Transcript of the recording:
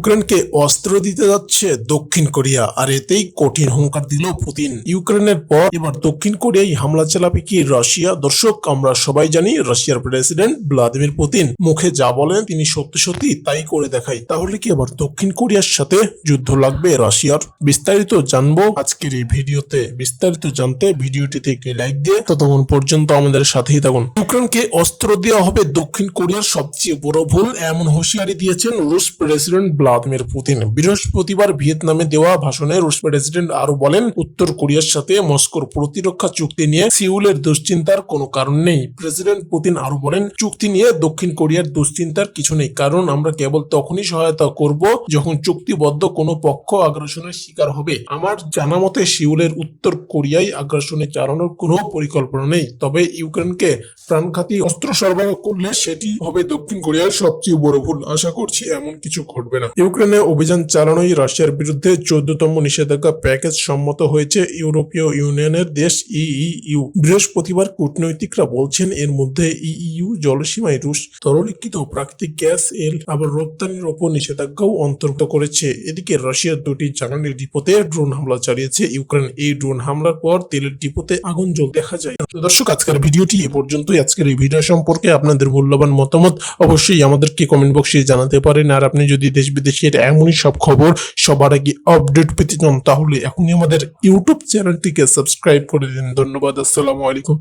ইউক্রেনকে অস্ত্র দিতে যাচ্ছে দক্ষিণ কোরিয়া, আর এতেই কঠিন হুঙ্কার দিল পুতিন। ইউক্রেনের পর এবার দক্ষিণ কোরিয়ায় হামলা চালাবে কি রাশিয়া? দর্শক, আমরা সবাই জানি রাশিয়ার প্রেসিডেন্ট ভ্লাদিমির পুতিন মুখে যা বলেন তিনি সত্যি সত্যি তাই করে দেখায়। তাহলে কি এবার দক্ষিণ কোরিয়ার সাথে যুদ্ধ লাগবে রাশিয়ার? বিস্তারিত জানবো আজকের এই ভিডিওতে। বিস্তারিত জানতে ভিডিওটিতে একটি লাইক দিয়ে ততক্ষণ পর্যন্ত আমাদের সাথেই থাকুন। ইউক্রেনকে অস্ত্র দেওয়া হবে দক্ষিণ কোরিয়ার সবচেয়ে বড় ভুল, এমন হুঁশিয়ারি দিয়েছেন রুশ প্রেসিডেন্ট ভ্লাদিমির পুতিন। বৃহস্পতিবার ভিয়েতনামে দেওয়া ভাষণে রুশ প্রেসিডেন্ট আরো বলেন, উত্তর কোরিয়ার সাথে মস্কোর প্রতিরক্ষা চুক্তি নিয়ে সিউলের দুশ্চিন্তার কোনো কারণ নেই। প্রেসিডেন্ট পুতিন আরো বলেন, চুক্তি নিয়ে দক্ষিণ কোরিয়ার দুশ্চিন্তার কিছু নেই, কারণ আমরা কেবল তখনই সহায়তা করব যখন চুক্তিবদ্ধ কোনো পক্ষ আগ্রাসনের শিকার হবে। আমার জানা মতে সিউলের উত্তর কোরিয়ায় আগ্রাসনে চালানোর কোনো পরিকল্পনা নেই, তবে ইউক্রেনকে প্রাণঘাতী অস্ত্র সরবরাহ করলে সেটি হবে দক্ষিণ কোরিয়ার সবচেয়ে বড় ভুল। আশা করছি এমন কিছু ঘটবে না। ইউক্রেনে অভিযান চালানোই রাশিয়ার বিরুদ্ধে 14তম নিষেধাজ্ঞা প্যাকেজ সম্মত হয়েছে ইউরোপীয় ইউনিয়নের দেশ ইইউ। বৃহস্পতিবার কূটনৈতিকরা বলছেন এর মধ্যে ইইউ জলসীমায় রুশ তরলীকৃত প্রাকৃতিক গ্যাস আবার রপ্তানির ওপর নিষেধাজ্ঞাও অন্তর্ভুক্ত করেছে। এদিকে রাশিয়ার দুটি জ্বালানি ডিপোতে ড্রোন হামলা চালিয়েছে ইউক্রেন। এই ড্রোন হামলার পর তেলের ডিপোতে আগুন জ্বলতে দেখা যায়। তো দর্শক, আজকের ভিডিওটি এ পর্যন্তই। আজকের এই ভিডিও সম্পর্কে আপনাদের মূল্যবান মতামত অবশ্যই আমাদেরকে কমেন্ট বক্সে জানাতে পারেন। আর আপনি যদি দেশ বিদেশের এমনই সব খবর সবার আগে আপডেট পেতে চান তাহলে এখনই আমাদের ইউটিউব চ্যানেলটিকে সাবস্ক্রাইব করে দিন। ধন্যবাদ। আসসালামু আলাইকুম।